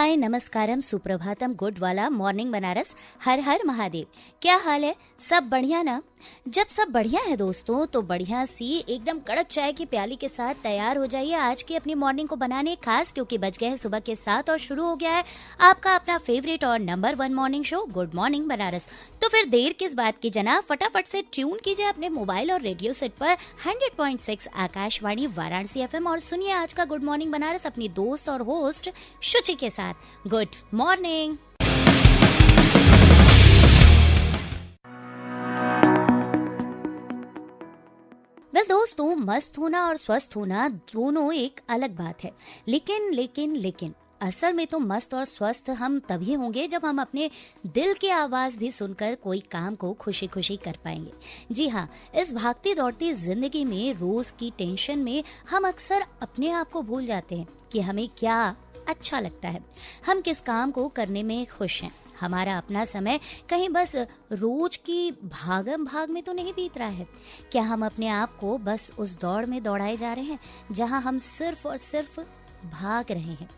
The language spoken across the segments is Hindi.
हाय, नमस्कारम, सुप्रभातम, गुड वाला मॉर्निंग बनारस, हर हर महादेव। क्या हाल है? सब बढ़िया ना? जब सब बढ़िया है दोस्तों, तो बढ़िया सी एकदम कड़क चाय की प्याली के साथ तैयार हो जाइए आज की अपनी मॉर्निंग को बनाने, खास क्योंकि बज गए हैं सुबह के 7 और शुरू हो गया है आपका अपना फेवरेट और number 1 morning show good morning Banaras. तो फिर देर किस बात की जनाब, फटाफट से ट्यून कीजिए अपने मोबाइल और रेडियो सेट पर 100.6 आकाशवाणी वाराणसी FM और सुनिए आज का गुड मॉर्निंग बनारस अपनी दोस्त और होस्ट शुचि के साथ। Good morning. वेल दोस्तों, मस्त होना और स्वस्थ होना दोनों एक अलग बात है, लेकिन असल में तो मस्त और स्वस्थ हम तभी होंगे जब हम अपने दिल की आवाज भी सुनकर कोई काम को खुशी खुशी कर पाएंगे। जी हाँ, इस भागती दौड़ती जिंदगी में रोज की टेंशन में हम अक्सर अपने आप को भूल जाते हैं कि हमें क्या अच्छा लगता है, हम किस काम को करने में खुश हैं। हमारा अपना समय कहीं बस रोज की भागम भाग में तो नहीं बीत रहा है। क्या हम अपने आप को बस उस दौड़ में दौड़ाए जा रहे हैं जहां हम सिर्फ और सिर्फ भाग रहे हैं,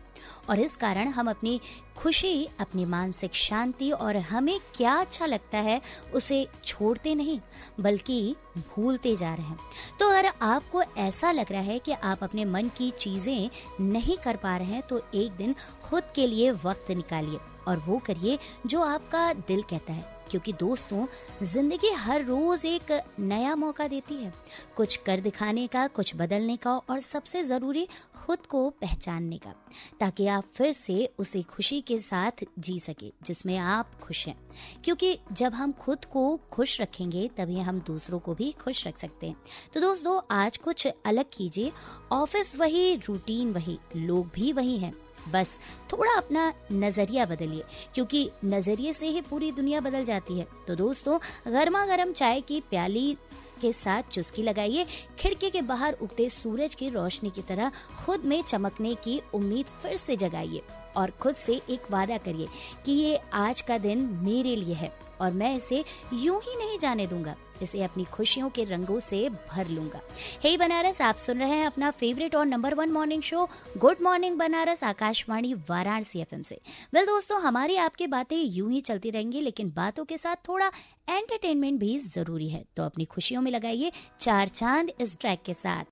और इस कारण हम अपनी खुशी, अपनी मानसिक शांति और हमें क्या अच्छा लगता है उसे छोड़ते नहीं बल्कि भूलते जा रहे हैं। तो अगर आपको ऐसा लग रहा है कि आप अपने मन की चीजें नहीं कर पा रहे हैं, तो एक दिन खुद के लिए वक्त निकालिए और वो करिए जो आपका दिल कहता है, क्योंकि दोस्तों जिंदगी हर रोज एक नया मौका देती है, कुछ कर दिखाने का, कुछ बदलने का और सबसे जरूरी खुद को पहचानने का, ताकि आप फिर से उसी खुशी के साथ जी सके जिसमें आप खुश हैं। क्योंकि जब हम खुद को खुश रखेंगे तभी हम दूसरों को भी खुश रख सकते हैं। तो दोस्तों आज कुछ अलग कीजिए। ऑफिस वही, रूटीन वही, लोग भी वही हैं, बस थोड़ा अपना नजरिया बदलिए, क्योंकि नजरिए से ही पूरी दुनिया बदल जाती है। तो दोस्तों गर्मा गर्म चाय की प्याली के साथ चुस्की लगाइए, खिड़की के बाहर उगते सूरज की रोशनी की तरह खुद में चमकने की उम्मीद फिर से जगाइए और खुद से एक वादा करिए कि ये आज का दिन मेरे लिए है और मैं इसे यूं ही नहीं जाने दूंगा, इसे अपनी खुशियों के रंगों से भर लूंगा। हे बनारस, आप सुन रहे हैं अपना फेवरेट और number 1 morning show good morning Banaras, Akashvani Varanasi FM से। वेल दोस्तों, हमारी आपकी बातें यूं ही चलती रहेंगी, लेकिन बातों के साथ थोड़ा एंटरटेनमेंट भी जरूरी है। तो अपनी खुशियों में लगाइए 4 चांद इस ट्रैक के साथ।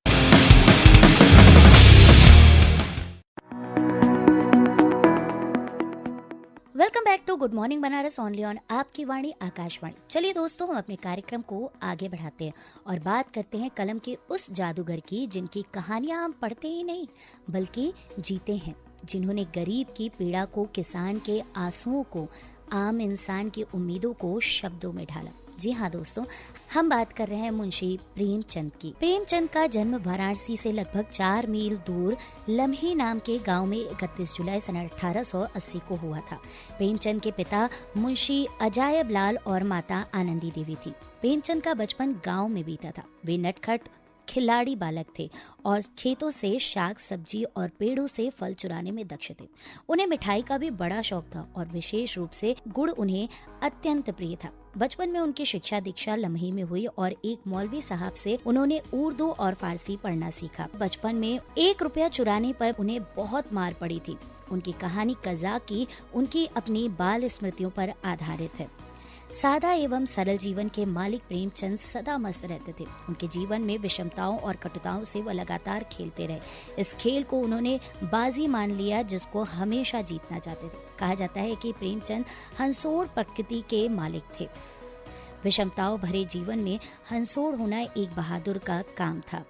Welcome back to good morning Banaras, only on आपकी वाणी आकाशवाणी। चलिए दोस्तों, हम अपने कार्यक्रम को आगे बढ़ाते हैं और बात करते हैं कलम के उस जादूगर की जिनकी कहानियां हम पढ़ते ही नहीं बल्कि जीते हैं, जिन्होंने गरीब की पीड़ा को, किसान के आंसुओं को, आम इंसान की उम्मीदों को शब्दों में ढाला। जी हाँ दोस्तों, हम बात कर रहे हैं मुंशी प्रेमचंद की। प्रेमचंद का जन्म वाराणसी से लगभग 4 मील दूर लम्ही नाम के गांव में 31 जुलाई सन 1880 को हुआ था। प्रेमचंद के पिता मुंशी अजायब लाल और माता आनंदी देवी थी। प्रेमचंद का बचपन गांव में बीता था। वे नटखट खिलाड़ी बालक थे और खेतों से शाक सब्जी और पेड़ों से फल चुराने में दक्ष थे। उन्हें मिठाई का भी बड़ा शौक था और विशेष रूप से गुड़ उन्हें अत्यंत प्रिय था। बचपन में उनकी शिक्षा दीक्षा लम्ही में हुई और एक मौलवी साहब से उन्होंने उर्दू और फारसी पढ़ना सीखा। बचपन में 1 रुपया चुराने पर उन्हें बहुत मार पड़ी थी। उनकी कहानी कज़ाकी उनकी अपनी बाल स्मृतियों पर आधारित है। सादा एवं सरल जीवन के मालिक प्रेमचंद सदा मस्त रहते थे। उनके जीवन में विषमताओं और कटुताओं से वह लगातार खेलते रहे। इस खेल को उन्होंने बाजी मान लिया जिसको हमेशा जीतना चाहते थे। कहा जाता है कि प्रेमचंद हंसोड़ प्रकृति के मालिक थे। विषमताओं भरे जीवन में हंसोड़ होना एक बहादुर का काम था।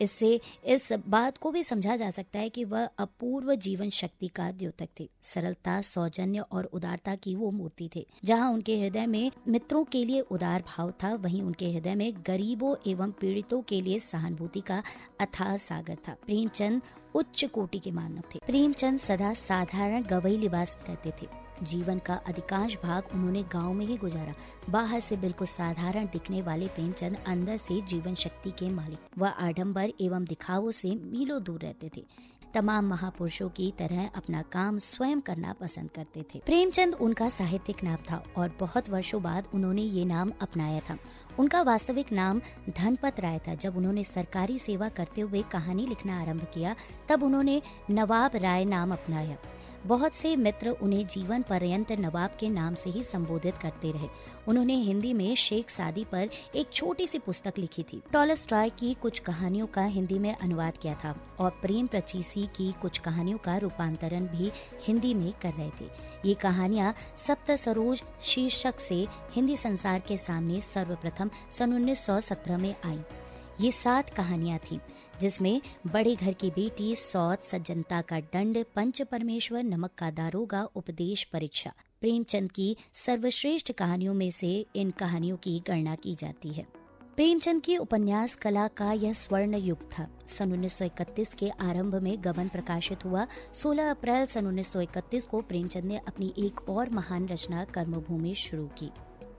इससे इस बात को भी समझा जा सकता है कि वह अपूर्व जीवन शक्ति का द्योतक थे। सरलता, सौजन्य और उदारता की वो मूर्ति थे। जहां उनके हृदय में मित्रों के लिए उदार भाव था, वहीं उनके हृदय में गरीबों एवं पीड़ितों के लिए सहानुभूति का अथाह सागर था। प्रेमचंद उच्च कोटि के मानव थे। प्रेमचंद सदा साधारण गवई लिबास रहते थे। जीवन का अधिकांश भाग उन्होंने गांव में ही गुजारा। बाहर से बिल्कुल साधारण दिखने वाले प्रेमचंद अंदर से जीवन शक्ति के मालिक। वह आडंबर एवं दिखावों से मीलों दूर रहते थे। तमाम महापुरुषों की तरह अपना काम स्वयं करना पसंद करते थे। प्रेमचंद उनका साहित्यिक नाम था और बहुत वर्षों बाद उन्होंने ये नाम अपनाया था। उनका वास्तविक नाम धनपत राय था। जब उन्होंने सरकारी सेवा करते हुए कहानी लिखना आरंभ किया, तब उन्होंने नवाब राय नाम अपनाया। बहुत से मित्र उन्हें जीवन पर्यंत नवाब के नाम से ही संबोधित करते रहे। उन्होंने हिंदी में शेख सादी पर एक छोटी सी पुस्तक लिखी थी। टॉलस्टॉय की कुछ कहानियों का हिंदी में अनुवाद किया था और प्रेम प्रचीसी की कुछ कहानियों का रूपांतरण भी हिंदी में कर रहे थे। ये कहानियां सप्त सरोज शीर्षक से हिंदी संसार के सामने सर्वप्रथम सन 1917 में आई। ये 7 कहानियां थीं, जिसमें बड़े घर की बेटी, सौत, सज्जनता का दंड, पंच परमेश्वर, नमक का दारोगा, उपदेश, परीक्षा प्रेमचंद की सर्वश्रेष्ठ कहानियों में से इन कहानियों की गणना की जाती है। प्रेमचंद की उपन्यास कला का यह स्वर्ण युग था। सन 1931 के आरंभ में गबन प्रकाशित हुआ। 16 अप्रैल सन 1931 को प्रेमचंद ने अपनी एक और महान रचना कर्मभूमि शुरू की।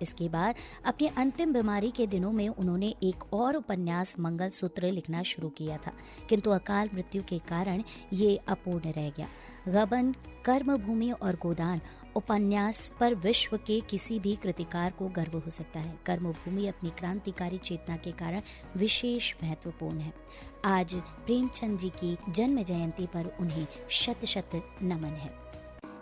इसके बाद अपनी अंतिम बीमारी के दिनों में उन्होंने एक और उपन्यास मंगलसूत्र लिखना शुरू किया था, किंतु अकाल मृत्यु के कारण ये अपूर्ण रह गया। गबन, कर्मभूमि और गोदान उपन्यास पर विश्व के किसी भी कृतिकार को गर्व हो सकता है। कर्मभूमि अपनी क्रांतिकारी चेतना के कारण विशेष महत्वपूर्ण है। आज प्रेमचंद जी की जन्म जयंती पर उन्हें शत शत नमन है।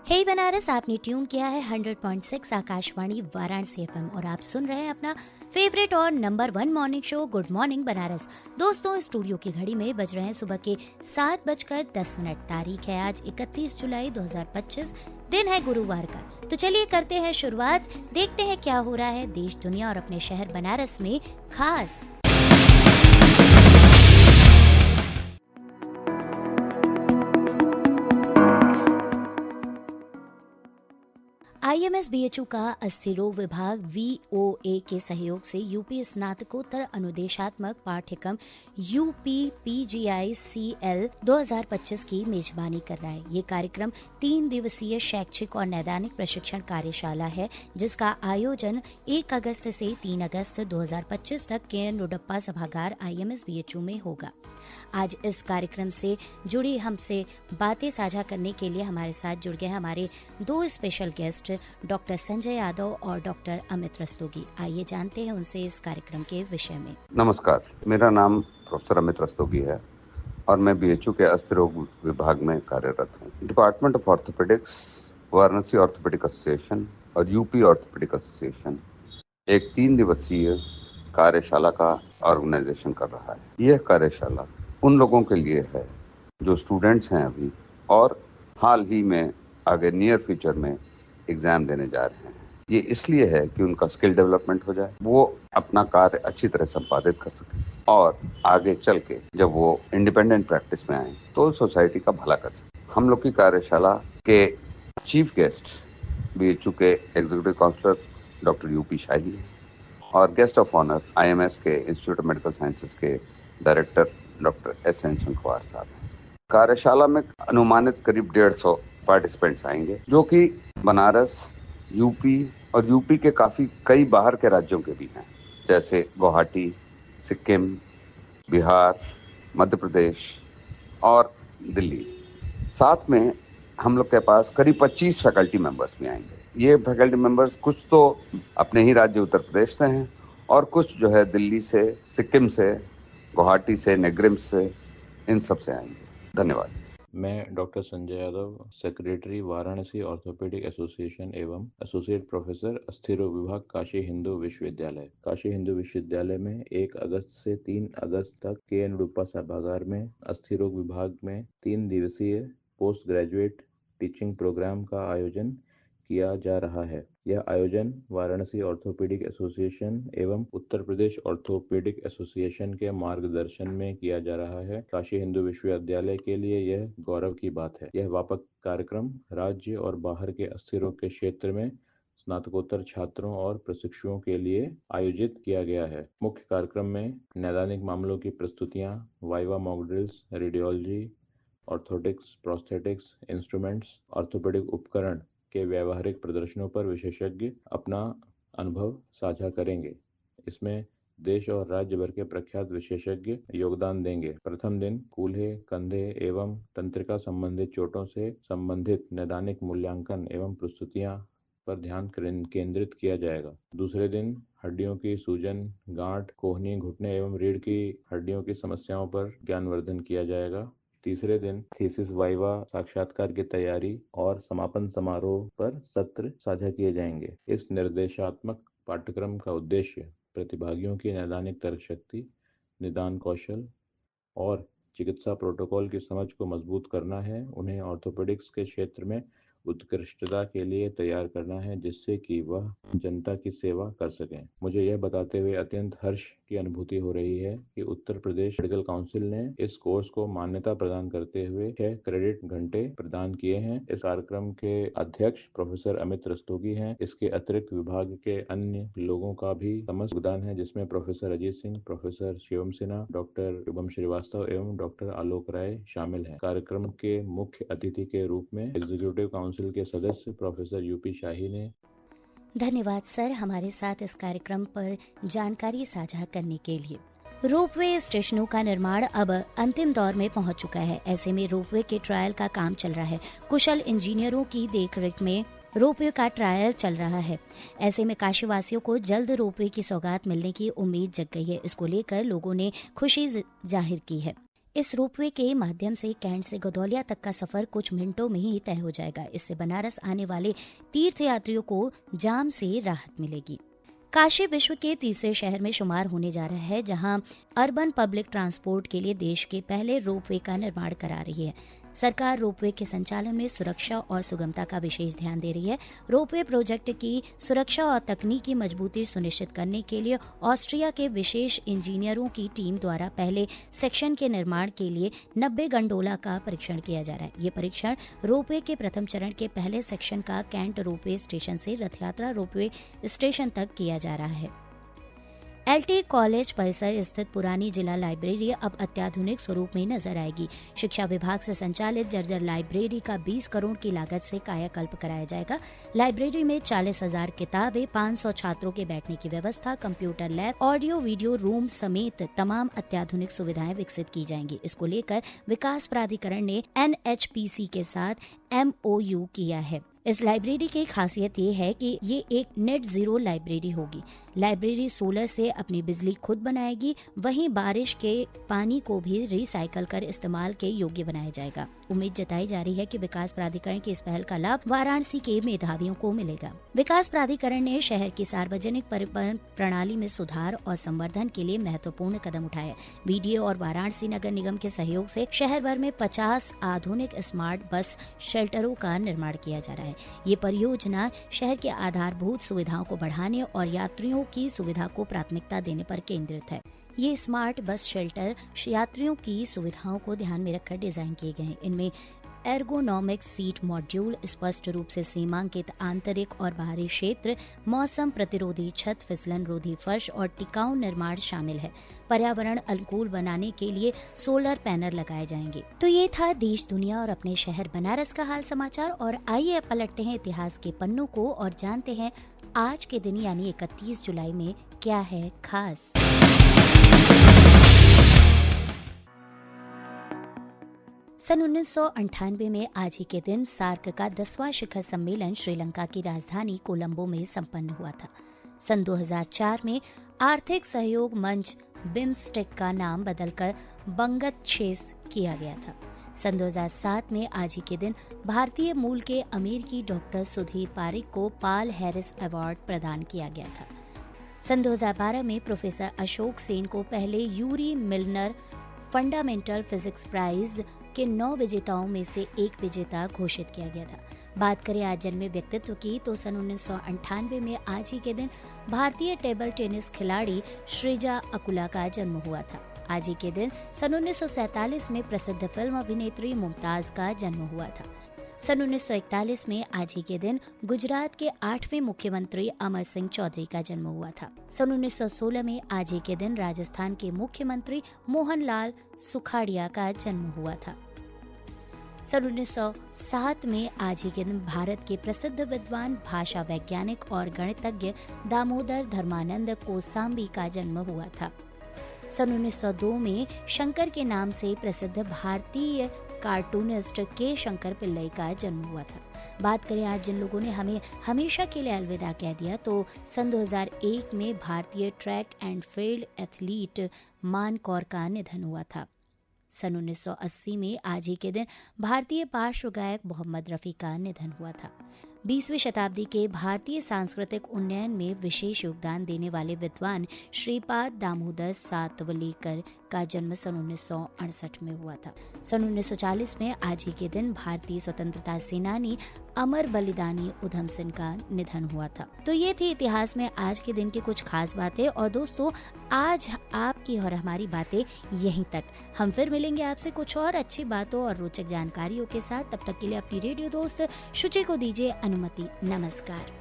हे बनारस, आपने ट्यून किया है 100.6 आकाशवाणी वाराणसी एफएम और आप सुन रहे हैं अपना फेवरेट और number 1 morning show good morning Banaras. दोस्तों, स्टूडियो की घड़ी में बज रहे हैं सुबह के 7:10। तारीख है आज 31 जुलाई 2025, दिन है गुरुवार का। तो चलिए करते हैं शुरुआत, देखते हैं क्या हो रहा है देश दुनिया और अपने शहर बनारस में खास। आईएमएस बीएचयू का अस्थिरोग विभाग वीओए के सहयोग से यूपी स्नातकोत्तर अनुदेशात्मक पाठ्यक्रम यूपीपीजीआईसीएल 2025 की मेजबानी कर रहा है। ये कार्यक्रम 3 दिवसीय शैक्षिक और नैदानिक प्रशिक्षण कार्यशाला है, जिसका आयोजन 1 अगस्त से 3 अगस्त 2025 तक के नोडप्पा सभागार आईएमएस बीएचयू में होगा। आज इस कार्यक्रम से जुड़ी हमसे बातें साझा करने के लिए हमारे साथ जुड़ गए हमारे 2 special guest, doctor Sanjay Yadav और डॉक्टर अमित रस्तोगी। आइए जानते हैं उनसे इस कार्यक्रम के विषय में। नमस्कार, मेरा नाम प्रोफेसर अमित रस्तोगी है और मैं बीएचयू के अस्थिरोग विभाग में कार्यरत हूँ। Department of orthopaedics, Varanasi orthopaedic association और यूपी ऑर्थोपेडिक एसोसिएशन एक 3 दिवसीय कार्यशाला का ऑर्गेनाइजेशन कर रहा है। यह कार्यशाला उन लोगों के लिए है जो स्टूडेंट्स हैं अभी और हाल ही में आगे नियर फ्यूचर में एग्जाम देने जा रहे हैं। ये इसलिए है कि उनका स्किल डेवलपमेंट हो जाए, वो अपना कार्य अच्छी तरह संपादित कर सके और आगे चल के जब वो इंडिपेंडेंट प्रैक्टिस में आए तो सोसाइटी का भला कर सके। हम लोग की कार्यशाला के चीफ गेस्ट बीएचयू के एग्जीक्यूटिव काउंसलर डॉक्टर यूपी शाही और गेस्ट ऑफ ऑनर आईएमएस के इंस्टीट्यूट ऑफ मेडिकल साइंसेज के डायरेक्टर डॉक्टर एस.एन. शंखवार साहब हैं। कार्यशाला में अनुमानित करीब 150 पार्टिसिपेंट्स आएंगे, जो कि बनारस, यूपी और यूपी के कई बाहर के राज्यों के भी हैं, जैसे गुवाहाटी, सिक्किम, बिहार, मध्य प्रदेश और दिल्ली। साथ में हम लोग के पास करीब 25 फैकल्टी मेंबर्स भी आएंगे। ये फैकल्टी मेंबर्स कुछ तो अपने ही राज्य उत्तर प्रदेश से हैं और कुछ जो है दिल्ली से, सिक्किम से, गुवाहाटी से, नेग्रिम्स से, इन सब से आएंगे। धन्यवाद। मैं doctor Sanjay Yadav, secretary Varanasi orthopaedic association एवं एसोसिएट प्रोफेसर अस्थिरोग विभाग, काशी हिंदू विश्वविद्यालय। काशी हिंदू विश्वविद्यालय में 1 अगस्त से 3 अगस्त तक के नोडप्पा सभागार में अस्थिरोग विभाग में 3 दिवसीय पोस्ट ग्रेजुएट टीचिंग प्रोग्राम का आयोजन किया जा रहा है। यह आयोजन वाराणसी ऑर्थोपेडिक एसोसिएशन एवं उत्तर प्रदेश ऑर्थोपेडिक एसोसिएशन के मार्गदर्शन में किया जा रहा है। काशी हिंदू विश्वविद्यालय के लिए यह गौरव की बात है। यह व्यापक कार्यक्रम राज्य और बाहर के अस्थिरोग के क्षेत्र में स्नातकोत्तर छात्रों और प्रशिक्षुओं के लिए आयोजित किया गया है। मुख्य कार्यक्रम में नैदानिक मामलों की प्रस्तुतियां, viva mock drills, radiology, orthotics, prosthetics, instruments, orthopaedic उपकरण के व्यावहारिक प्रदर्शनों पर विशेषज्ञ अपना अनुभव साझा करेंगे। इसमें देश और राज्य भर के प्रख्यात विशेषज्ञ योगदान देंगे। प्रथम दिन कूल्हे, कंधे एवं तंत्रिका संबंधित चोटों से संबंधित नैदानिक मूल्यांकन एवं प्रस्तुतियां पर ध्यान केंद्रित किया जाएगा। दूसरे दिन हड्डियों की सूजन, गांठ, कोहनी, घुटने एवं रीढ़ की हड्डियों की समस्याओं पर ज्ञानवर्धन किया जाएगा। तीसरे दिन थीसिस वाइवा, साक्षात्कार की तैयारी और समापन समारोह पर सत्र साझा किए जाएंगे। इस निर्देशात्मक पाठ्यक्रम का उद्देश्य प्रतिभागियों की नैदानिक तर्क शक्ति, निदान कौशल और चिकित्सा प्रोटोकॉल की समझ को मजबूत करना है। उन्हें ऑर्थोपेडिक्स के क्षेत्र में उत्कृष्टता के लिए तैयार करना है, जिससे कि वह जनता की सेवा कर सकें। मुझे यह बताते हुए अत्यंत हर्ष की अनुभूति हो रही है कि उत्तर प्रदेश मेडिकल काउंसिल ने इस कोर्स को मान्यता प्रदान करते हुए 6 क्रेडिट घंटे प्रदान किए हैं। इस कार्यक्रम के अध्यक्ष प्रोफेसर अमित रस्तोगी हैं। इसके अतिरिक्त विभाग के अन्य लोगों का भी समस्त योगदान है, जिसमें professor Ajit Singh, professor Shivam Sinha, doctor Shubham Shrivastava एवं डॉक्टर आलोक राय शामिल हैं। कार्यक्रम के मुख्य अतिथि के रूप में एग्जीक्यूटिव काउंसिल के सदस्य प्रोफेसर यूपी शाही ने। धन्यवाद सर, हमारे साथ इस कार्यक्रम पर जानकारी साझा करने के लिए। रोपवे स्टेशनों का निर्माण अब अंतिम दौर में पहुंच चुका है। ऐसे में रोपवे के ट्रायल का काम चल रहा है। कुशल इंजीनियरों की देखरेख में रोपवे का ट्रायल चल रहा है। ऐसे में काशीवासियों को जल्द रोपवे की सौगात मिलने की उम्मीद जग गई है। इसको लेकर लोगों ने खुशी जाहिर की है। इस रोपवे के माध्यम से कैंट से गदौलिया तक का सफर कुछ मिनटों में ही तय हो जाएगा। इससे बनारस आने वाले तीर्थयात्रियों को जाम से राहत मिलेगी। काशी विश्व के तीसरे शहर में शुमार होने जा रहा है, जहां अर्बन पब्लिक ट्रांसपोर्ट के लिए देश के पहले रोपवे का निर्माण करा रही है। सरकार रोपवे के संचालन में सुरक्षा और सुगमता का विशेष ध्यान दे रही है। रोपवे प्रोजेक्ट की सुरक्षा और तकनीकी मजबूती सुनिश्चित करने के लिए ऑस्ट्रिया के विशेष इंजीनियरों की टीम द्वारा पहले सेक्शन के निर्माण के लिए 90 गंडोला का परीक्षण किया जा रहा है। ये परीक्षण रोपवे के प्रथम चरण के पहले सेक्शन का कैंट रोपवे स्टेशन से रथयात्रा रोपवे स्टेशन तक किया जा रहा है। एलटी कॉलेज परिसर स्थित पुरानी जिला लाइब्रेरी अब अत्याधुनिक स्वरूप में नजर आएगी। शिक्षा विभाग से संचालित जर्जर लाइब्रेरी का 20 करोड़ की लागत से कायाकल्प कराया जाएगा। लाइब्रेरी में 40,000 किताबें, 500 छात्रों के बैठने की व्यवस्था, computer lab, audio video room समेत तमाम अत्याधुनिक सुविधाएं विकसित की जाएंगी। इसको लेकर विकास प्राधिकरण ने NHPC के साथ MOU किया है। इस लाइब्रेरी की खासियत ये है कि ये एक नेट जीरो लाइब्रेरी होगी। लाइब्रेरी सोलर से अपनी बिजली खुद बनाएगी, वहीं बारिश के पानी को भी रिसाइकल कर इस्तेमाल के योग्य बनाया जाएगा। उम्मीद जताई जा रही है कि विकास प्राधिकरण की इस पहल का लाभ वाराणसी के मेधावियों को मिलेगा। विकास प्राधिकरण ने शहर की सार्वजनिक परिवहन प्रणाली में सुधार और संवर्धन के लिए महत्वपूर्ण कदम उठाए। BDA और वाराणसी नगर निगम के सहयोग से शहर भर में 50 आधुनिक स्मार्ट बस शेल्टरों का निर्माण किया जा रहा है। ये परियोजना शहर के आधारभूत सुविधाओं को बढ़ाने और यात्रियों की सुविधा को प्राथमिकता देने पर केंद्रित है। ये स्मार्ट बस शेल्टर यात्रियों की सुविधाओं को ध्यान में रखकर डिजाइन किए गए हैं। इनमें एर्गोनॉमिक सीट मॉड्यूल, स्पष्ट रूप से सीमांकित आंतरिक और बाहरी क्षेत्र, मौसम प्रतिरोधी छत, फिसलन रोधी फर्श और टिकाऊ निर्माण शामिल है। पर्यावरण अनुकूल बनाने के लिए सोलर पैनल लगाए जाएंगे। तो ये था देश दुनिया और अपने शहर बनारस का हाल समाचार। और आइए अब पलटते हैं इतिहास के पन्नों को और जानते हैं आज के दिन यानी 31 जुलाई में क्या है खास। सन 1998 में आज ही के दिन सार्क का 10वां शिखर सम्मेलन श्रीलंका की राजधानी कोलंबो में संपन्न हुआ था। सन 2004 में आर्थिक सहयोग मंच बिम्स्टेक का नाम बदलकर बंगतशेस किया गया था। सन 2007 में आज ही के दिन भारतीय मूल के अमेरिकी डॉक्टर सुधीर पारिक को पाल हैरिस अवार्ड प्रदान किया गया था। सन 2012 में प्रोफेसर अशोक सेन को पहले Yuri Milner fundamental physics prize के 9 विजेताओं में से एक विजेता घोषित किया गया था। बात करें आज जन्मे व्यक्तित्व की तो सन 1998 में आज ही के दिन भारतीय टेबल टेनिस खिलाड़ी श्रीजा अकुला का जन्म हुआ था। आज ही के दिन सन 1947 में प्रसिद्ध फिल्म अभिनेत्री मुमताज का जन्म हुआ था। सन 1941 में आज ही के दिन गुजरात के 8वें मुख्यमंत्री अमर सिंह चौधरी का जन्म हुआ था। सन 1916 में आज ही के दिन राजस्थान के मुख्यमंत्री मोहनलाल सुखाड़िया का जन्म हुआ था। सन 1907 में आज ही के दिन भारत के प्रसिद्ध विद्वान, भाषा वैज्ञानिक और गणितज्ञ दामोदर धर्मानंद कोसाम्बी का जन्म हुआ था। सन 1902 में शंकर के नाम से प्रसिद्ध भारतीय कार्टूनिस्ट के शंकर पिल्लई का जन्म हुआ था। बात करें आज जिन लोगों ने हमें हमेशा के लिए अलविदा कह दिया तो सन 2001 में भारतीय ट्रैक एंड फील्ड एथलीट मान कौर का निधन हुआ था। सन 1980 में आज ही के दिन भारतीय पार्श्व गायक मोहम्मद रफ़ी का निधन हुआ था। 20वीं शताब्दी के भारतीय सांस्कृतिक उन्नयन में विशेष योगदान देने वाले विद्वान श्रीपाद दामोदर सातवलेकर का जन्म सन 1968 में हुआ था। सन 1940 में आज ही के दिन भारतीय स्वतंत्रता सेनानी अमर बलिदानी उधम सिंह का निधन हुआ था। तो ये थी इतिहास में आज के दिन की कुछ खास बातें। और दोस्तों, आज आपकी और हमारी बातें यहीं तक। हम फिर मिलेंगे आपसे कुछ और अच्छी बातों और रोचक जानकारियों के साथ। तब तक के लिए अपनी रेडियो दोस्त शुचि को दीजिए अनुमति। नमस्कार।